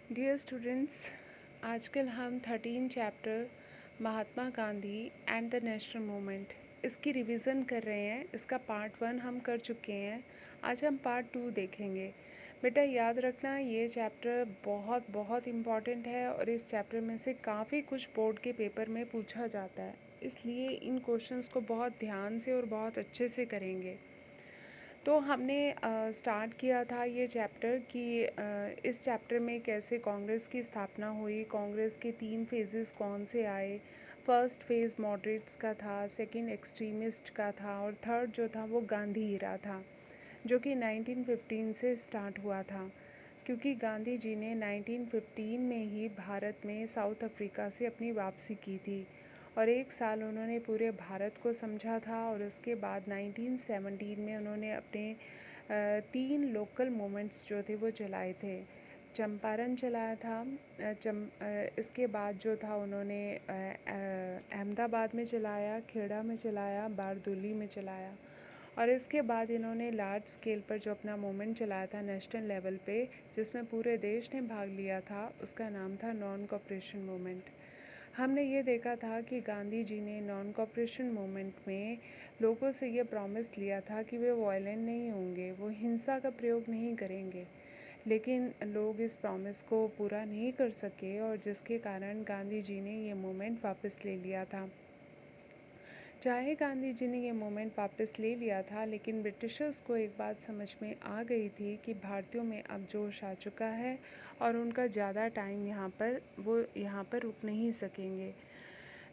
Dear students, आजकल हम 13 chapter Mahatma Gandhi and the national movement इसकी रिवीजन कर रहे हैं। इसका पार्ट 1 हम कर चुके हैं। आज हम पार्ट 2 देखेंगे। बेटा याद रखना, ये चैप्टर बहुत बहुत इम्पॉर्टेंट है और इस चैप्टर में से काफ़ी कुछ बोर्ड के पेपर में पूछा जाता है, इसलिए इन क्वेश्चंस को बहुत ध्यान से और बहुत अच्छे से करेंगे। तो हमने स्टार्ट किया था ये चैप्टर कि इस चैप्टर में कैसे कांग्रेस की स्थापना हुई, कांग्रेस के 3 फेजेस कौन से आए। फर्स्ट फेज़ मॉडरेट्स का था, सेकंड एक्सट्रीमिस्ट का था और थर्ड जो था वो गांधी इरा था, जो कि 1915 से स्टार्ट हुआ था, क्योंकि गांधी जी ने 1915 में ही भारत में साउथ अफ्रीका से अपनी वापसी की थी और 1 साल उन्होंने पूरे भारत को समझा था। और उसके बाद 1917 में उन्होंने अपने 3 लोकल मूवमेंट्स जो थे वो चलाए थे। चंपारण चलाया था, इसके बाद जो था उन्होंने अहमदाबाद में चलाया, खेड़ा में चलाया, बारदोली में चलाया और इसके बाद इन्होंने लार्ज स्केल पर जो अपना मूवमेंट चलाया था नेशनल लेवल पे, जिसमें पूरे देश ने भाग लिया था, उसका नाम था नॉन कोऑपरेशन मूवमेंट। हमने ये देखा था कि गांधी जी ने नॉन कोऑपरेशन मूवमेंट में लोगों से ये प्रॉमिस लिया था कि वे वायलेंट नहीं होंगे, वो हिंसा का प्रयोग नहीं करेंगे, लेकिन लोग इस प्रॉमिस को पूरा नहीं कर सके और जिसके कारण गांधी जी ने ये मूवमेंट वापस ले लिया था। चाहे गांधी जी ने ये मूवमेंट वापस ले लिया था, लेकिन ब्रिटिशर्स को एक बात समझ में आ गई थी कि भारतीयों में अब जोश आ चुका है और उनका ज़्यादा टाइम वो यहाँ पर रुक नहीं सकेंगे।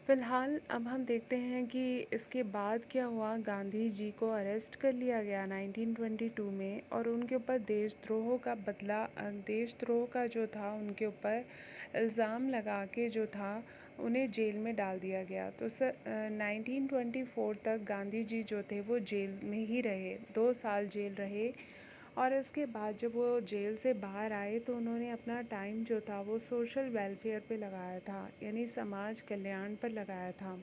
फ़िलहाल अब हम देखते हैं कि इसके बाद क्या हुआ। गांधी जी को अरेस्ट कर लिया गया 1922 में और उनके ऊपर देशद्रोह का जो था उनके ऊपर इल्ज़ाम लगा के जो था उन्हें जेल में डाल दिया गया। तो 1924 तक गांधी जी जो थे वो जेल में ही रहे, 2 साल जेल रहे और इसके बाद जब वो जेल से बाहर आए तो उन्होंने अपना टाइम जो था वो सोशल वेलफेयर पे लगाया था, यानी समाज कल्याण पर लगाया था।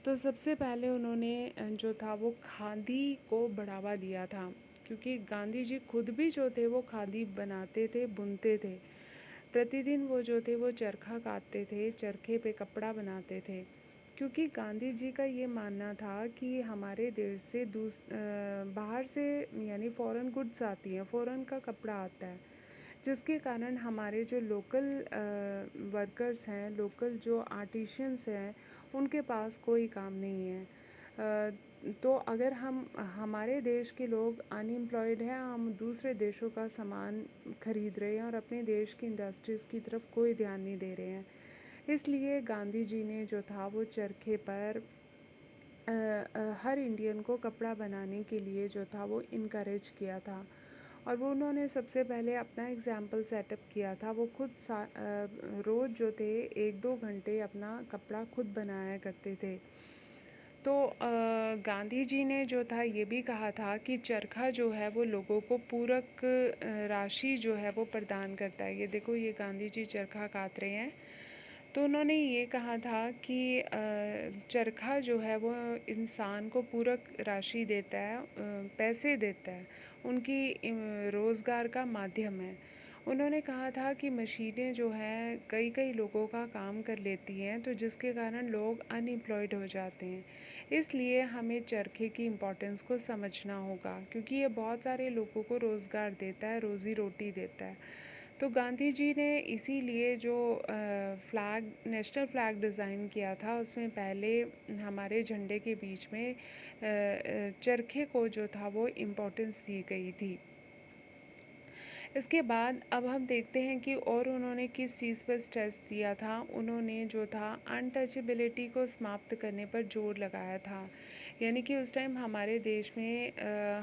तो सबसे पहले उन्होंने जो था वो खादी को बढ़ावा दिया था, क्योंकि गांधी जी खुद भी जो थे वो खादी बनाते थे, बुनते थे। प्रतिदिन वो जो थे वो चरखा कातते थे, चरखे पे कपड़ा बनाते थे, क्योंकि गांधी जी का ये मानना था कि हमारे देश से बाहर से यानी फ़ॉरेन गुड्स आती हैं, फ़ॉरेन का कपड़ा आता है, जिसके कारण हमारे जो लोकल वर्कर्स हैं, लोकल जो आर्टिशियंस हैं, उनके पास कोई काम नहीं है। तो अगर हमारे देश के लोग अनएम्प्लॉयड हैं, हम दूसरे देशों का सामान खरीद रहे हैं और अपने देश की इंडस्ट्रीज़ की तरफ कोई ध्यान नहीं दे रहे हैं, इसलिए गांधी जी ने जो था वो चरखे पर हर इंडियन को कपड़ा बनाने के लिए जो था वो इनकरेज किया था। और वो उन्होंने सबसे पहले अपना एग्ज़ाम्पल सेटअप किया था। वो खुद रोज़ जो थे 1-2 घंटे अपना कपड़ा खुद बनाया करते थे। तो गांधी जी ने जो था ये भी कहा था कि चरखा जो है वो लोगों को पूरक राशि जो है वो प्रदान करता है। ये देखो, ये गांधी जी चरखा कात रहे हैं। तो उन्होंने ये कहा था कि चरखा जो है वो इंसान को पूरक राशि देता है, पैसे देता है, उनकी रोज़गार का माध्यम है। उन्होंने कहा था कि मशीनें जो हैं कई कई लोगों का काम कर लेती हैं, तो जिसके कारण लोग अनएम्प्लॉयड हो जाते हैं। इसलिए हमें चरखे की इम्पोर्टेंस को समझना होगा, क्योंकि ये बहुत सारे लोगों को रोज़गार देता है, रोज़ी रोटी देता है। तो गांधी जी ने इसीलिए जो नेशनल फ्लैग डिज़ाइन किया था, उसमें पहले हमारे झंडे के बीच में चरखे को जो था वो इम्पोर्टेंस दी गई थी। इसके बाद अब हम देखते हैं कि और उन्होंने किस चीज़ पर स्ट्रेस दिया था। उन्होंने जो था अनटचेबिलिटी को समाप्त करने पर जोर लगाया था, यानी कि उस टाइम हमारे देश में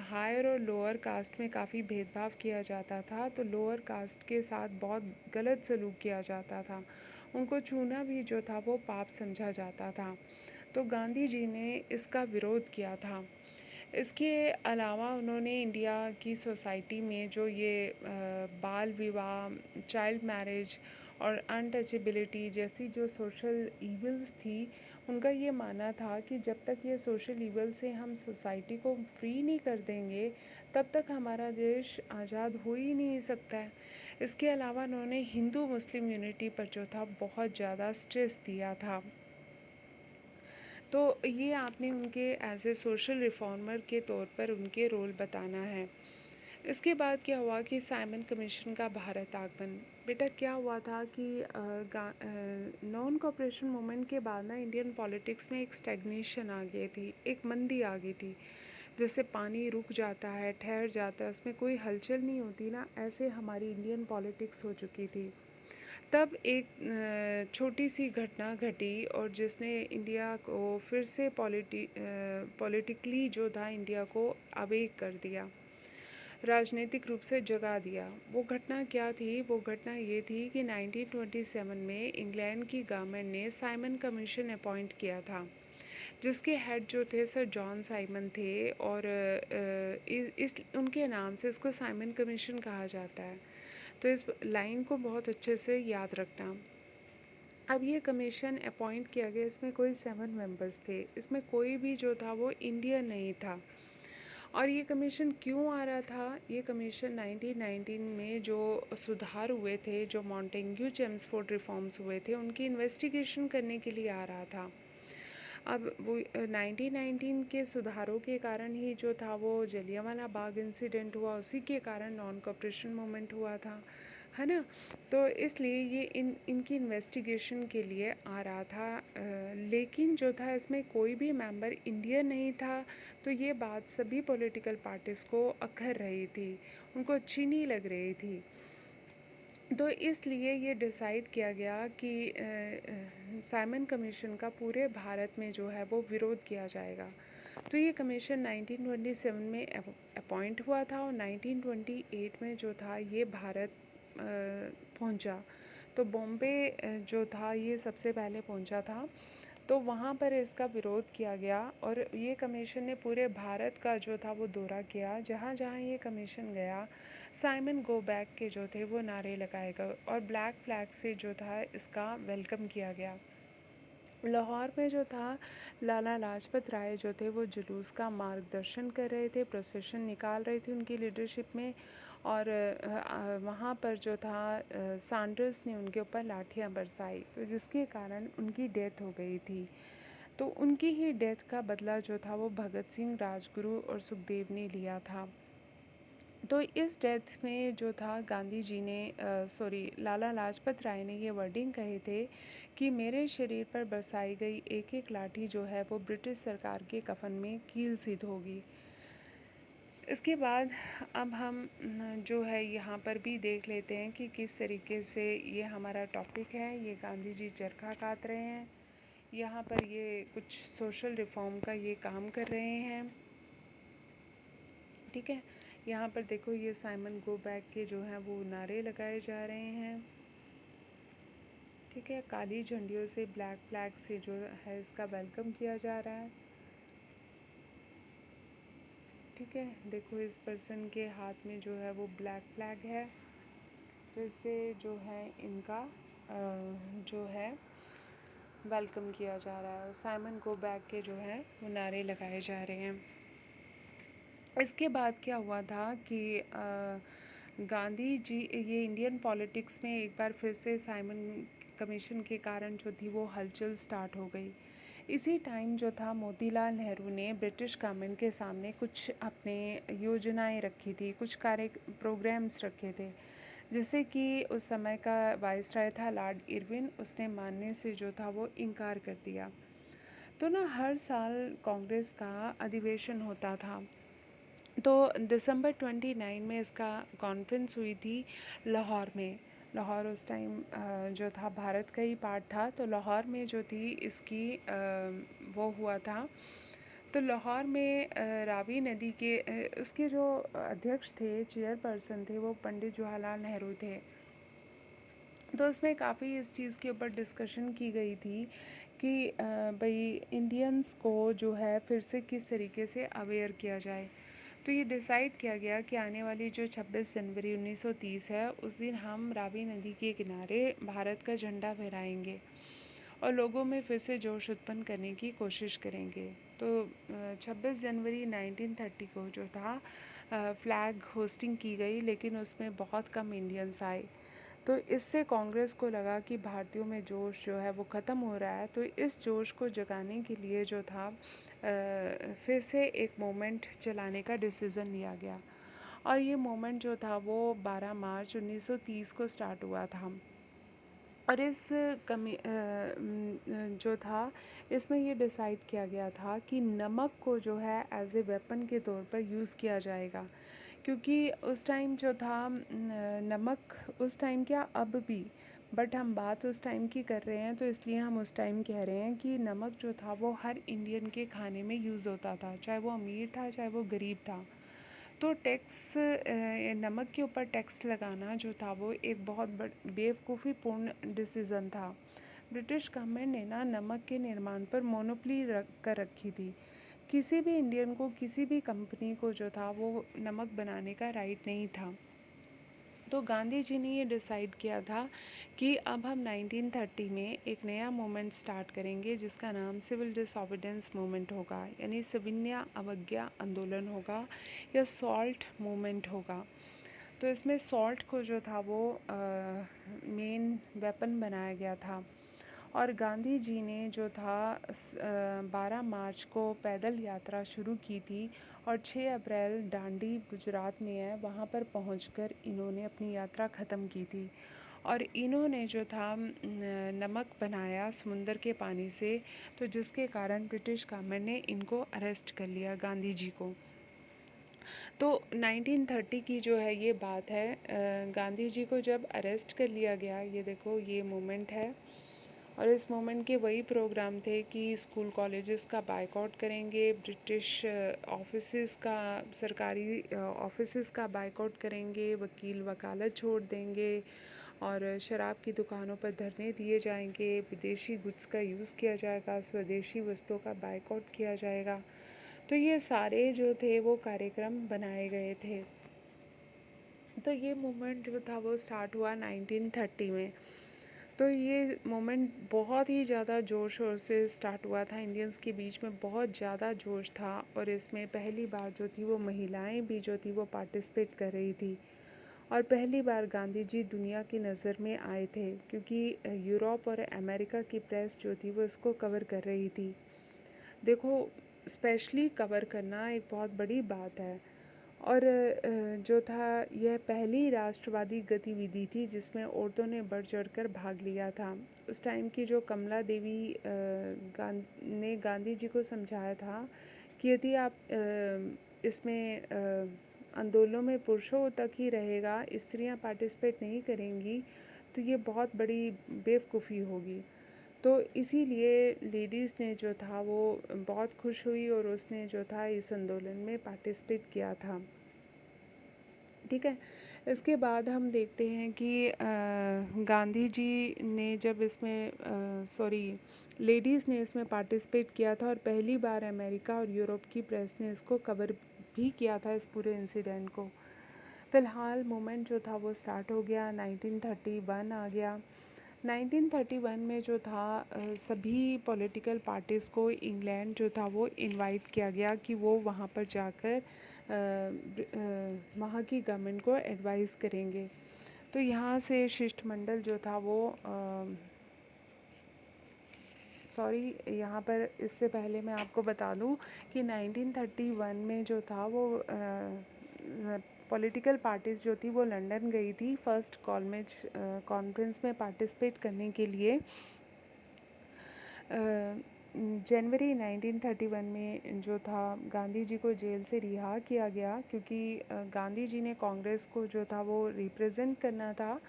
हायर और लोअर कास्ट में काफ़ी भेदभाव किया जाता था, तो लोअर कास्ट के साथ बहुत गलत सलूक किया जाता था, उनको छूना भी जो था वो पाप समझा जाता था। तो गांधी जी ने इसका विरोध किया था। इसके अलावा उन्होंने इंडिया की सोसाइटी में जो ये बाल विवाह, चाइल्ड मैरिज और अनटचेबिलिटी जैसी जो सोशल ईविल्स थी, उनका ये मानना था कि जब तक ये सोशल ईविल से हम सोसाइटी को फ्री नहीं कर देंगे, तब तक हमारा देश आज़ाद हो ही नहीं सकता है। इसके अलावा उन्होंने हिंदू मुस्लिम यूनिटी पर जो था बहुत ज़्यादा स्ट्रेस दिया था। तो ये आपने उनके एज ए सोशल रिफॉर्मर के तौर पर उनके रोल बताना है। इसके बाद क्या हुआ कि साइमन कमीशन का भारत आगमन। बेटा क्या हुआ था कि नॉन कॉपरेशन मूवमेंट के बाद ना इंडियन पॉलिटिक्स में एक स्टैग्नेशन आ गई थी, एक मंदी आ गई थी। जैसे पानी रुक जाता है, ठहर जाता है, उसमें कोई हलचल नहीं होती ना, ऐसे हमारी इंडियन पॉलिटिक्स हो चुकी थी। तब एक छोटी सी घटना घटी और जिसने इंडिया को फिर से पॉलिटिकली जो था इंडिया को अवेक कर दिया, राजनीतिक रूप से जगा दिया। वो घटना क्या थी? वो घटना ये थी कि 1927 में इंग्लैंड की गवर्नमेंट ने साइमन कमीशन अपॉइंट किया था, जिसके हेड जो थे सर जॉन साइमन थे, और इस उनके नाम से इसको साइमन कमीशन कहा जाता है। तो इस लाइन को बहुत अच्छे से याद रखना। अब ये कमीशन अपॉइंट किया गया, इसमें कोई 7 मेंबर्स थे, इसमें कोई भी जो था वो इंडियन नहीं था। और ये कमीशन क्यों आ रहा था? ये कमीशन 1919 में जो सुधार हुए थे, जो मॉन्टेग्यू चेम्सफोर्ड रिफॉर्म्स हुए थे, उनकी इन्वेस्टिगेशन करने के लिए आ रहा था। अब वो 1919 के सुधारों के कारण ही जो था वो जलियांवाला बाग इंसिडेंट हुआ, उसी के कारण नॉन कॉपरेशन मूवमेंट हुआ था, है ना। तो इसलिए ये इनकी इन्वेस्टिगेशन के लिए आ रहा था, लेकिन जो था इसमें कोई भी मेंबर इंडियन नहीं था। तो ये बात सभी पॉलिटिकल पार्टीज़ को अखर रही थी, उनको अच्छी नहीं लग रही थी। तो इसलिए ये डिसाइड किया गया कि साइमन कमीशन का पूरे भारत में जो है वो विरोध किया जाएगा। तो ये कमीशन 1927 में अपॉइंट हुआ था और 1928 में जो था ये भारत पहुंचा। तो बॉम्बे जो था ये सबसे पहले पहुंचा था, तो वहाँ पर इसका विरोध किया गया और ये कमीशन ने पूरे भारत का जो था वो दौरा किया। जहाँ जहाँ ये कमीशन गया, साइमन गो बैक के जो थे वो नारे लगाए गए और ब्लैक फ्लैग से जो था इसका वेलकम किया गया। लाहौर में जो था लाला लाजपत राय जो थे वो जुलूस का मार्गदर्शन कर रहे थे, प्रोसेशन निकाल रहे थे उनकी लीडरशिप में, और वहाँ पर जो था सैंडर्स ने उनके ऊपर लाठियाँ बरसाई, तो जिसके कारण उनकी डेथ हो गई थी। तो उनकी ही डेथ का बदला जो था वो भगत सिंह, राजगुरु और सुखदेव ने लिया था। तो इस डेथ में जो था गांधी जी ने लाला लाजपत राय ने ये वर्डिंग कहे थे कि मेरे शरीर पर बरसाई गई एक एक लाठी जो है वो ब्रिटिश सरकार के कफन में कील सिद्ध होगी। इसके बाद अब हम जो है यहाँ पर भी देख लेते हैं कि किस तरीके से ये हमारा टॉपिक है। ये गांधी जी चरखा काट रहे हैं, यहाँ पर ये कुछ सोशल रिफॉर्म का ये काम कर रहे हैं, ठीक है। यहाँ पर देखो ये साइमन गो बैक के जो हैं वो नारे लगाए जा रहे हैं, ठीक है। काली झंडियों से, ब्लैक फ्लैग से जो है इसका वेलकम किया जा रहा है, ठीक है। देखो इस पर्सन के हाथ में जो है वो ब्लैक फ्लैग है, तो इससे जो है इनका जो है वेलकम किया जा रहा है और साइमन गो बैक के जो है वो नारे लगाए जा रहे हैं। इसके बाद क्या हुआ था कि गांधी जी ये इंडियन पॉलिटिक्स में एक बार फिर से साइमन कमीशन के कारण जो थी वो हलचल स्टार्ट हो गई। इसी टाइम जो था मोतीलाल नेहरू ने ब्रिटिश गवर्नमेंट के सामने कुछ अपने योजनाएं रखी थी, कुछ कार्य प्रोग्राम्स रखे थे, जैसे कि उस समय का वाइसराय था लॉर्ड इरविन, उसने मानने से जो था वो इनकार कर दिया। तो ना हर साल कांग्रेस का अधिवेशन होता था, तो दिसंबर 29 में इसका कॉन्फ्रेंस हुई थी लाहौर में। लाहौर उस टाइम जो था भारत का ही पार्ट था, तो लाहौर में जो थी इसकी वो हुआ था। तो लाहौर में रावी नदी के उसके जो अध्यक्ष थे, चेयरपर्सन थे, वो पंडित जवाहरलाल नेहरू थे। तो उसमें काफ़ी इस चीज़ के ऊपर डिस्कशन की गई थी कि भाई इंडियंस को जो है फिर से किस तरीके से अवेयर किया जाए। तो ये डिसाइड किया गया कि आने वाली जो 26 जनवरी 1930 है, उस दिन हम रावी नदी के किनारे भारत का झंडा फहराएंगे और लोगों में फिर से जोश उत्पन्न करने की कोशिश करेंगे। तो 26 जनवरी 1930 को जो था फ्लैग होस्टिंग की गई, लेकिन उसमें बहुत कम इंडियंस आए। तो इससे कांग्रेस को लगा कि भारतीयों में जोश जो है वो ख़त्म हो रहा है। तो इस जोश को जगाने के लिए जो था फिर से एक मूवमेंट चलाने का डिसीज़न लिया गया, और ये मूवमेंट जो था वो 12 मार्च 1930 को स्टार्ट हुआ था। और इस जो था, इसमें ये डिसाइड किया गया था कि नमक को जो है एज ए वेपन के तौर पर यूज़ किया जाएगा, क्योंकि उस टाइम जो था नमक, उस टाइम क्या अब भी, बट हम बात उस टाइम की कर रहे हैं तो इसलिए हम उस टाइम कह रहे हैं कि नमक जो था वो हर इंडियन के खाने में यूज़ होता था, चाहे वो अमीर था चाहे वो गरीब था। तो टैक्स, नमक के ऊपर टैक्स लगाना जो था वो एक बहुत बेवकूफ़ीपूर्ण डिसीज़न था। ब्रिटिश गवर्नमेंट ने ना नमक के निर्माण पर मोनोपोली रख कर रखी थी। किसी भी इंडियन को, किसी भी कंपनी को जो था वो नमक बनाने का राइट नहीं था। तो गांधी जी ने ये डिसाइड किया था कि अब हम 1930 में एक नया मूवमेंट स्टार्ट करेंगे जिसका नाम सिविल डिसोबीडियंस मूवमेंट होगा, यानी सविनय अवज्ञा आंदोलन होगा या सॉल्ट मूवमेंट होगा। तो इसमें सॉल्ट को जो था वो मेन वेपन बनाया गया था। और गांधी जी ने जो था 12 मार्च को पैदल यात्रा शुरू की थी, और 6 अप्रैल दांडी गुजरात में है, वहाँ पर पहुँचकर इन्होंने अपनी यात्रा ख़त्म की थी। और इन्होंने जो था नमक बनाया समुंदर के पानी से, तो जिसके कारण ब्रिटिश गवर्नमेंट ने इनको अरेस्ट कर लिया, गांधी जी को। तो 1930 की जो है ये बात है, गांधी जी को जब अरेस्ट कर लिया गया, ये देखो ये मोमेंट है। और इस मोमेंट के वही प्रोग्राम थे कि स्कूल कॉलेजेस का बायकॉट करेंगे, ब्रिटिश ऑफिसेस का, सरकारी ऑफिसेस का बायकॉट करेंगे, वकील वकालत छोड़ देंगे, और शराब की दुकानों पर धरने दिए जाएंगे, विदेशी गुड्स का यूज़ किया जाएगा, स्वदेशी वस्तुओं का बायकॉट किया जाएगा। तो ये सारे जो थे वो कार्यक्रम बनाए गए थे। तो ये मूवमेंट जो था वो स्टार्ट हुआ 1930 में। तो ये मोमेंट बहुत ही ज़्यादा ज़ोर शोर से स्टार्ट हुआ था, इंडियंस के बीच में बहुत ज़्यादा जोश था, और इसमें पहली बार जो थी वो महिलाएं भी जो थी वो पार्टिसिपेट कर रही थी। और पहली बार गांधी जी दुनिया की नज़र में आए थे, क्योंकि यूरोप और अमेरिका की प्रेस जो थी वो इसको कवर कर रही थी। देखो, स्पेशली कवर करना एक बहुत बड़ी बात है। और जो था यह पहली राष्ट्रवादी गतिविधि थी जिसमें औरतों ने बढ़ चढ़कर भाग लिया था। उस टाइम की जो कमला देवी ने गांधी जी को समझाया था कि यदि आप इसमें आंदोलनों में पुरुषों तक ही रहेगा, स्त्रियां पार्टिसिपेट नहीं करेंगी, तो ये बहुत बड़ी बेवकूफ़ी होगी। तो इसीलिए लेडीज़ ने जो था वो बहुत खुश हुई, और उसने जो था इस आंदोलन में पार्टिसिपेट किया था। ठीक है। इसके बाद हम देखते हैं कि गांधी जी ने जब इसमें लेडीज़ ने इसमें पार्टिसिपेट किया था, और पहली बार अमेरिका और यूरोप की प्रेस ने इसको कवर भी किया था, इस पूरे इंसिडेंट को। फ़िलहाल मूवमेंट जो था वो स्टार्ट हो गया, 1931 आ गया। 1931 में जो था सभी पॉलिटिकल पार्टीज़ को इंग्लैंड जो था वो इनवाइट किया गया कि वो वहाँ पर जाकर वहाँ की गवर्नमेंट को एडवाइस करेंगे। तो यहाँ से शिष्टमंडल जो था वो यहाँ पर इससे पहले मैं आपको बता दूँ कि 1931 में जो था वो पॉलिटिकल पार्टीज़ जो थी वो लंदन गई थी फर्स्ट कॉलमेज कॉन्फ्रेंस में पार्टिसिपेट करने के लिए। जनवरी 1931 में जो था गांधी जी को जेल से रिहा किया गया, क्योंकि गांधी जी ने कांग्रेस को जो था वो रिप्रेजेंट करना था।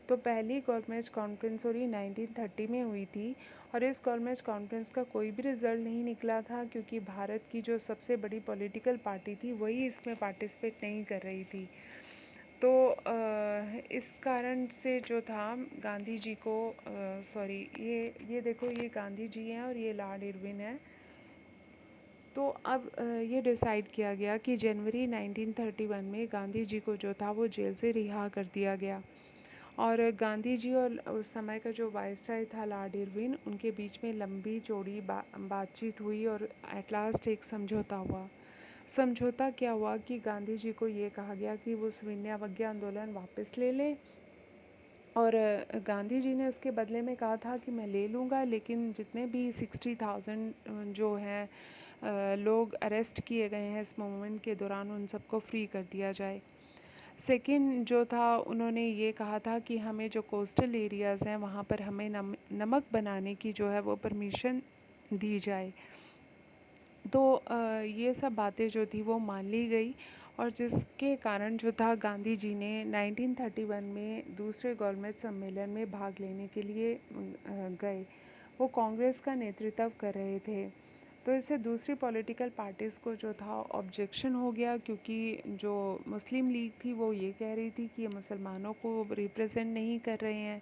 तो पहली कॉलमेज कॉन्फ्रेंस और 1930 में हुई थी, और इस कॉलमेज कॉन्फ्रेंस का कोई भी रिज़ल्ट नहीं निकला था, क्योंकि भारत की जो सबसे बड़ी पॉलिटिकल पार्टी थी वही इसमें पार्टिसिपेट नहीं कर रही थी। तो इस कारण से जो था गांधी जी को ये देखो, ये गांधी जी हैं और ये लॉर्ड इरविन है। तो अब ये डिसाइड किया गया कि जनवरी 1931 में गांधी जी को जो था वो जेल से रिहा कर दिया गया, और गांधी जी और उस समय का जो वायसराय था लॉर्ड इरविन, उनके बीच में लंबी चौड़ी बातचीत हुई, और एट लास्ट एक समझौता हुआ। समझौता क्या हुआ कि गांधी जी को ये कहा गया कि वो सविनय आंदोलन वापस ले लें, और गांधी जी ने उसके बदले में कहा था कि मैं ले लूँगा, लेकिन जितने भी 60,000 जो हैं लोग अरेस्ट किए गए हैं इस मूवमेंट के दौरान, उन सबको फ्री कर दिया जाए। सेकंड जो था, उन्होंने ये कहा था कि हमें जो कोस्टल एरियाज़ हैं वहाँ पर हमें नमक बनाने की जो है वो परमिशन दी जाए। तो ये सब बातें जो थी वो मान ली गई, और जिसके कारण जो था गांधी जी ने 1931 में दूसरे गोलमेज सम्मेलन में भाग लेने के लिए गए। वो कांग्रेस का नेतृत्व कर रहे थे। तो इससे दूसरी पॉलिटिकल पार्टीज़ को जो था ऑब्जेक्शन हो गया, क्योंकि जो मुस्लिम लीग थी वो ये कह रही थी कि ये मुसलमानों को रिप्रेजेंट नहीं कर रहे हैं।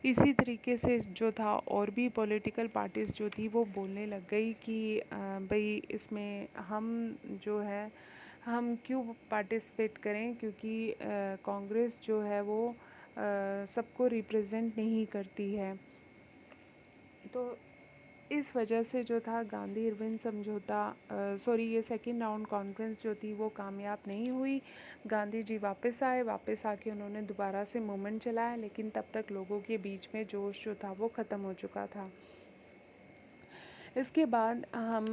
इसी तरीके से जो था और भी पॉलिटिकल पार्टीज़ जो थी वो बोलने लग गई कि भाई इसमें हम जो है हम क्यों पार्टिसिपेट करें, क्योंकि कांग्रेस जो है वो सबको रिप्रेजेंट नहीं करती है। तो इस वजह से जो था गांधी इरविन समझौता ये सेकेंड राउंड कॉन्फ्रेंस जो थी वो कामयाब नहीं हुई। गांधी जी वापस आए, वापस आके उन्होंने दोबारा से मूवमेंट चलाया, लेकिन तब तक लोगों के बीच में जोश जो था वो ख़त्म हो चुका था। इसके बाद हम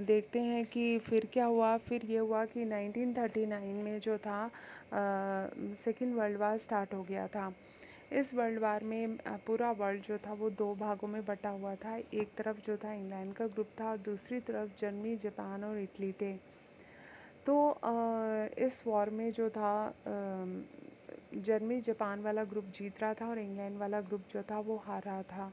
देखते हैं कि फिर क्या हुआ। फिर ये हुआ कि 1939 में जो था सेकेंड वर्ल्ड वार स्टार्ट हो गया था। इस वर्ल्ड वार में पूरा वर्ल्ड जो था वो दो भागों में बटा हुआ था। एक तरफ जो था इंग्लैंड का ग्रुप था और दूसरी तरफ जर्मनी, जापान और इटली थे। तो इस वॉर में जो था जर्मनी जापान वाला ग्रुप जीत रहा था और इंग्लैंड वाला ग्रुप जो था वो हार रहा था।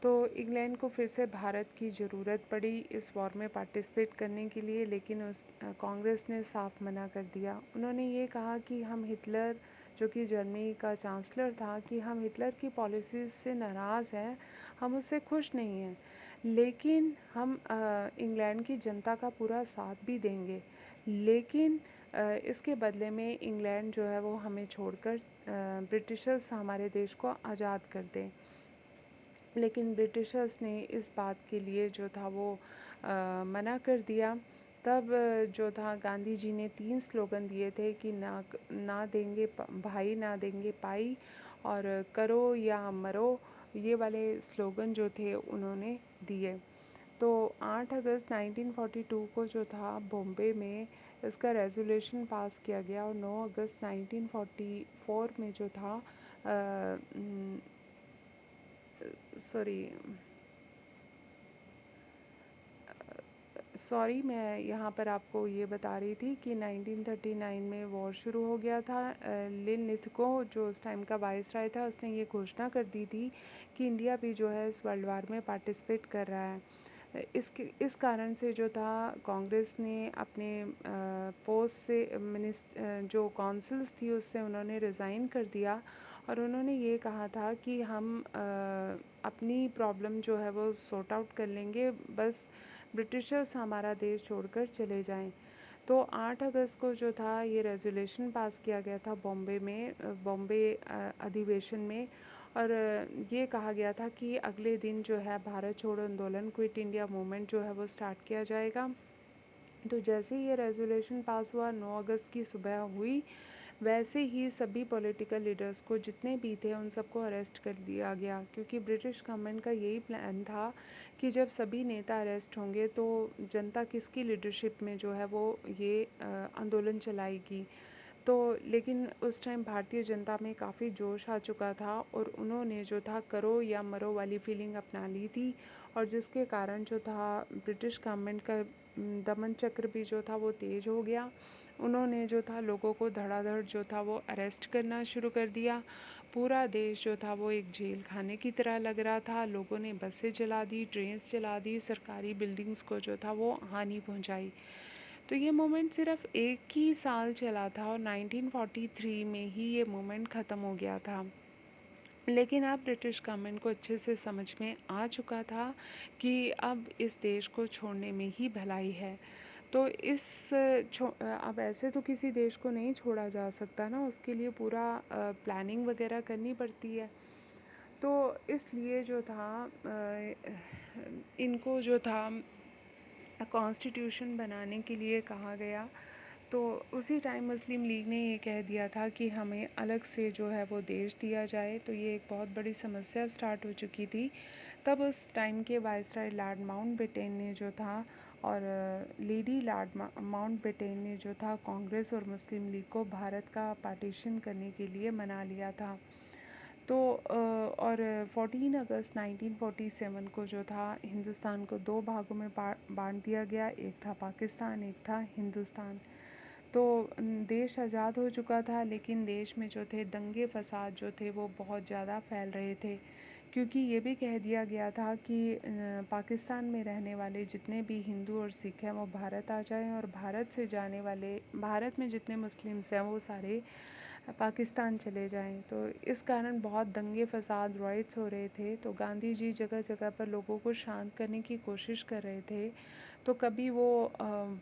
तो इंग्लैंड को फिर से भारत की ज़रूरत पड़ी इस वॉर में पार्टिसिपेट करने के लिए, लेकिन उस कांग्रेस ने साफ मना कर दिया। उन्होंने ये कहा कि हम हिटलर, जो कि जर्मनी का चांसलर था, कि हम हिटलर की पॉलिसीज़ से नाराज़ हैं, हम उससे खुश नहीं हैं, लेकिन हम इंग्लैंड की जनता का पूरा साथ भी देंगे, लेकिन इसके बदले में इंग्लैंड जो है वो हमें छोड़कर ब्रिटिशर्स हमारे देश को आज़ाद कर दें। लेकिन ब्रिटिशर्स ने इस बात के लिए जो था वो मना कर दिया। तब जो था गांधी जी ने 3 स्लोगन दिए थे कि ना देंगे भाई, ना देंगे पाई, और करो या मरो, ये वाले स्लोगन जो थे उन्होंने दिए। तो 8 अगस्त 1942 को जो था बॉम्बे में इसका रेजोल्यूशन पास किया गया, और 9 अगस्त 1944 में जो था मैं यहाँ पर आपको ये बता रही थी कि 1939 में वॉर शुरू हो गया था। लिन लिथगो, जो उस टाइम का वाइसराय था, उसने ये घोषणा कर दी थी कि इंडिया भी जो है इस वर्ल्ड वार में पार्टिसिपेट कर रहा है। इस कारण से जो था कांग्रेस ने अपने पोस्ट से जो काउंसिल्स थी उससे उन्होंने रिज़ाइन कर दिया, और उन्होंने ये कहा था कि हम अपनी प्रॉब्लम जो है वो सॉर्ट आउट कर लेंगे, बस ब्रिटिशर्स हमारा देश छोड़कर चले जाएं। तो 8 अगस्त को जो था ये रेजोल्यूशन पास किया गया था बॉम्बे अधिवेशन में, और ये कहा गया था कि अगले दिन जो है भारत छोड़ो आंदोलन, क्विट इंडिया मूवमेंट जो है वो स्टार्ट किया जाएगा। तो जैसे ही ये रेजोल्यूशन पास हुआ, 9 अगस्त की सुबह हुई, वैसे ही सभी पॉलिटिकल लीडर्स को, जितने भी थे, उन सबको अरेस्ट कर दिया गया, क्योंकि ब्रिटिश गवर्नमेंट का यही प्लान था कि जब सभी नेता अरेस्ट होंगे तो जनता किसकी लीडरशिप में जो है वो ये आंदोलन चलाएगी। तो लेकिन उस टाइम भारतीय जनता में काफ़ी जोश आ चुका था, और उन्होंने जो था करो या मरो वाली फीलिंग अपना ली थी, और जिसके कारण जो था ब्रिटिश गवर्नमेंट का दमन चक्र भी जो था वो तेज़ हो गया। उन्होंने जो था लोगों को धड़ाधड़ जो था वो अरेस्ट करना शुरू कर दिया। पूरा देश जो था वो एक जेल खाने की तरह लग रहा था। लोगों ने बसें जला दी, ट्रेन्स जला दी, सरकारी बिल्डिंग्स को जो था वो हानि पहुंचाई। तो ये मूवमेंट सिर्फ एक ही साल चला था, और 1943 में ही ये मूवमेंट ख़त्म हो गया था। लेकिन अब ब्रिटिश गवर्नमेंट को अच्छे से समझ में आ चुका था कि अब इस देश को छोड़ने में ही भलाई है। तो अब ऐसे तो किसी देश को नहीं छोड़ा जा सकता ना, उसके लिए पूरा प्लानिंग वगैरह करनी पड़ती है। तो इसलिए जो था इनको जो था कॉन्स्टिट्यूशन बनाने के लिए कहा गया। तो उसी टाइम मुस्लिम लीग ने ये कह दिया था कि हमें अलग से जो है वो देश दिया जाए। तो ये एक बहुत बड़ी समस्या स्टार्ट हो चुकी थी। तब उस टाइम के वाइसराय लॉर्ड माउंटबेटन ने जो था और लेडी लॉर्ड माउंटबेटन ने जो था कांग्रेस और मुस्लिम लीग को भारत का पार्टीशन करने के लिए मना लिया था। तो और 14 अगस्त 1947 को जो था हिंदुस्तान को दो भागों में बांट दिया गया। एक था पाकिस्तान, एक था हिंदुस्तान। तो देश आज़ाद हो चुका था, लेकिन देश में जो थे दंगे फसाद जो थे वो बहुत ज़्यादा फैल रहे थे, क्योंकि ये भी कह दिया गया था कि पाकिस्तान में रहने वाले जितने भी हिंदू और सिख हैं वो भारत आ जाएं, और भारत से जाने वाले, भारत में जितने मुस्लिम्स हैं वो सारे पाकिस्तान चले जाएं। तो इस कारण बहुत दंगे फसाद राइट्स हो रहे थे। तो गांधी जी जगह जगह पर लोगों को शांत करने की कोशिश कर रहे थे। तो कभी वो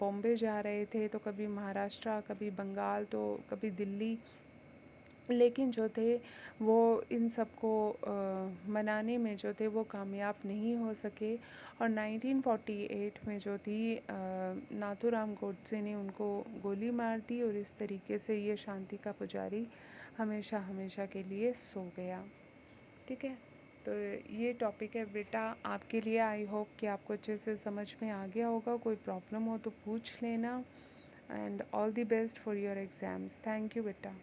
बॉम्बे जा रहे थे, तो कभी महाराष्ट्र, कभी बंगाल, तो कभी दिल्ली, लेकिन जो थे वो इन सबको मनाने में जो थे वो कामयाब नहीं हो सके। और 1948 में जो थी नाथूराम गोडसे ने उनको गोली मार दी, और इस तरीके से ये शांति का पुजारी हमेशा हमेशा के लिए सो गया। ठीक है, तो ये टॉपिक है बेटा आपके लिए। आई होप कि आपको अच्छे से समझ में आ गया होगा। कोई प्रॉब्लम हो तो पूछ लेना, and all the best for your exams. Thank you बेटा।